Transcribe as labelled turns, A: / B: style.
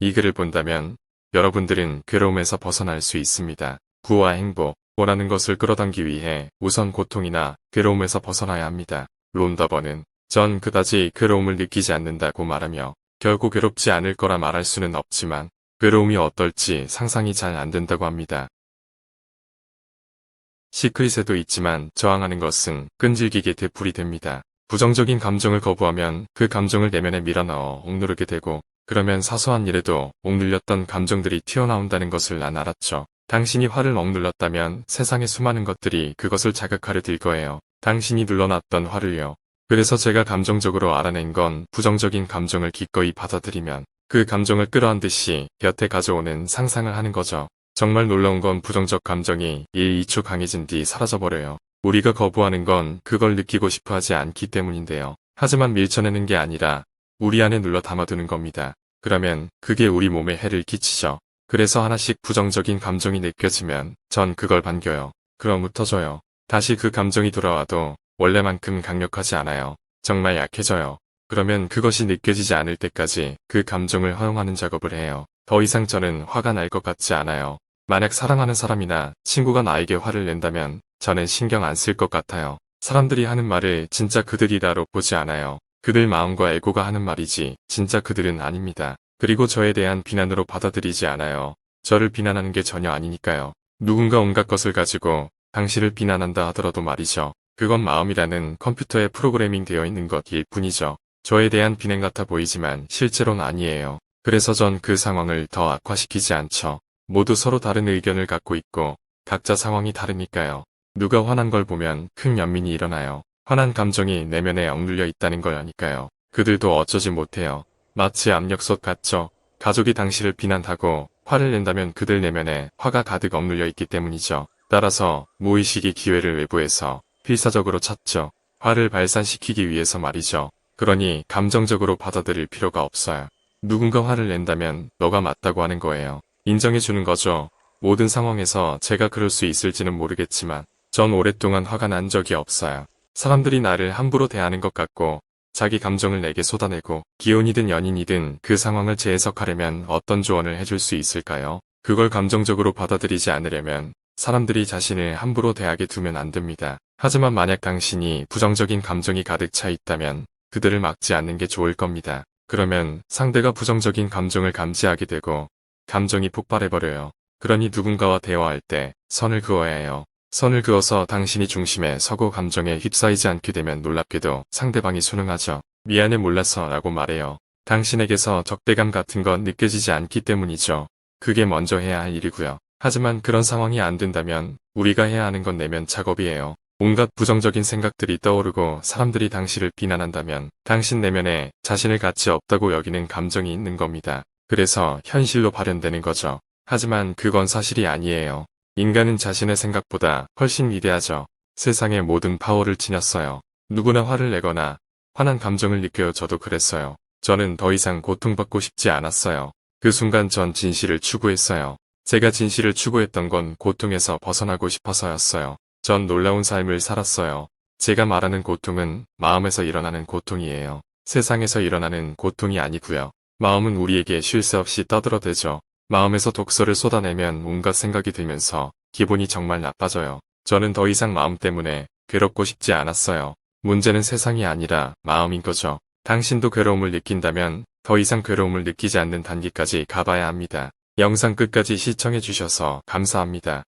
A: 이 글을 본다면 여러분들은 괴로움에서 벗어날 수 있습니다. 부와 행복, 원하는 것을 끌어당기 위해 우선 고통이나 괴로움에서 벗어나야 합니다. 론더버는 전 그다지 괴로움을 느끼지 않는다고 말하며 결코 괴롭지 않을 거라 말할 수는 없지만 괴로움이 어떨지 상상이 잘 안 된다고 합니다. 시크릿에도 있지만 저항하는 것은 끈질기게 되풀이 됩니다. 부정적인 감정을 거부하면 그 감정을 내면에 밀어넣어 억누르게 되고 그러면 사소한 일에도 억눌렸던 감정들이 튀어나온다는 것을 난 알았죠. 당신이 화를 억눌렀다면 세상의 수많은 것들이 그것을 자극하려 들 거예요. 당신이 눌러놨던 화를요. 그래서 제가 감정적으로 알아낸 건 부정적인 감정을 기꺼이 받아들이면 그 감정을 끌어안듯이 곁에 가져오는 상상을 하는 거죠. 정말 놀라운 건 부정적 감정이 1, 2초 강해진 뒤 사라져버려요. 우리가 거부하는 건 그걸 느끼고 싶어 하지 않기 때문인데요. 하지만 밀쳐내는 게 아니라 우리 안에 눌러 담아두는 겁니다. 그러면 그게 우리 몸에 해를 끼치죠. 그래서 하나씩 부정적인 감정이 느껴지면 전 그걸 반겨요. 그럼 흩어져요. 다시 그 감정이 돌아와도 원래만큼 강력하지 않아요. 정말 약해져요. 그러면 그것이 느껴지지 않을 때까지 그 감정을 허용하는 작업을 해요. 더 이상 저는 화가 날 것 같지 않아요. 만약 사랑하는 사람이나 친구가 나에게 화를 낸다면 저는 신경 안 쓸 것 같아요. 사람들이 하는 말을 진짜 그들이다로 보지 않아요. 그들 마음과 에고가 하는 말이지 진짜 그들은 아닙니다. 그리고 저에 대한 비난으로 받아들이지 않아요. 저를 비난하는 게 전혀 아니니까요. 누군가 온갖 것을 가지고 당신을 비난한다 하더라도 말이죠. 그건 마음이라는 컴퓨터에 프로그래밍 되어 있는 것일 뿐이죠. 저에 대한 비난 같아 보이지만 실제로는 아니에요. 그래서 전 그 상황을 더 악화시키지 않죠. 모두 서로 다른 의견을 갖고 있고 각자 상황이 다르니까요. 누가 화난 걸 보면 큰 연민이 일어나요. 화난 감정이 내면에 억눌려 있다는 걸 아니까요. 그들도 어쩌지 못해요. 마치 압력솥 같죠. 가족이 당신을 비난하고 화를 낸다면 그들 내면에 화가 가득 억눌려 있기 때문이죠. 따라서 무의식이 기회를 외부에서 필사적으로 찾죠. 화를 발산시키기 위해서 말이죠. 그러니 감정적으로 받아들일 필요가 없어요. 누군가 화를 낸다면 너가 맞다고 하는 거예요. 인정해주는 거죠. 모든 상황에서 제가 그럴 수 있을지는 모르겠지만 전 오랫동안 화가 난 적이 없어요. 사람들이 나를 함부로 대하는 것 같고 자기 감정을 내게 쏟아내고 기혼이든 연인이든 그 상황을 재해석하려면 어떤 조언을 해줄 수 있을까요? 그걸 감정적으로 받아들이지 않으려면 사람들이 자신을 함부로 대하게 두면 안 됩니다. 하지만 만약 당신이 부정적인 감정이 가득 차 있다면 그들을 막지 않는 게 좋을 겁니다. 그러면 상대가 부정적인 감정을 감지하게 되고 감정이 폭발해버려요. 그러니 누군가와 대화할 때 선을 그어야 해요. 선을 그어서 당신이 중심에 서고 감정에 휩싸이지 않게 되면 놀랍게도 상대방이 순응하죠. 미안해 몰라서 라고 말해요. 당신에게서 적대감 같은 건 느껴지지 않기 때문이죠. 그게 먼저 해야 할 일이고요. 하지만 그런 상황이 안 된다면 우리가 해야 하는 건 내면 작업이에요. 온갖 부정적인 생각들이 떠오르고 사람들이 당신을 비난한다면 당신 내면에 자신을 가치 없다고 여기는 감정이 있는 겁니다. 그래서 현실로 발현되는 거죠. 하지만 그건 사실이 아니에요. 인간은 자신의 생각보다 훨씬 위대하죠. 세상의 모든 파워를 지녔어요. 누구나 화를 내거나 화난 감정을 느껴요. 저도 그랬어요. 저는 더 이상 고통받고 싶지 않았어요. 그 순간 전 진실을 추구했어요. 제가 진실을 추구했던 건 고통에서 벗어나고 싶어서였어요. 전 놀라운 삶을 살았어요. 제가 말하는 고통은 마음에서 일어나는 고통이에요. 세상에서 일어나는 고통이 아니고요. 마음은 우리에게 쉴 새 없이 떠들어대죠. 마음에서 독소를 쏟아내면 온갖 생각이 들면서 기분이 정말 나빠져요. 저는 더 이상 마음 때문에 괴롭고 싶지 않았어요. 문제는 세상이 아니라 마음인 거죠. 당신도 괴로움을 느낀다면 더 이상 괴로움을 느끼지 않는 단계까지 가봐야 합니다. 영상 끝까지 시청해주셔서 감사합니다.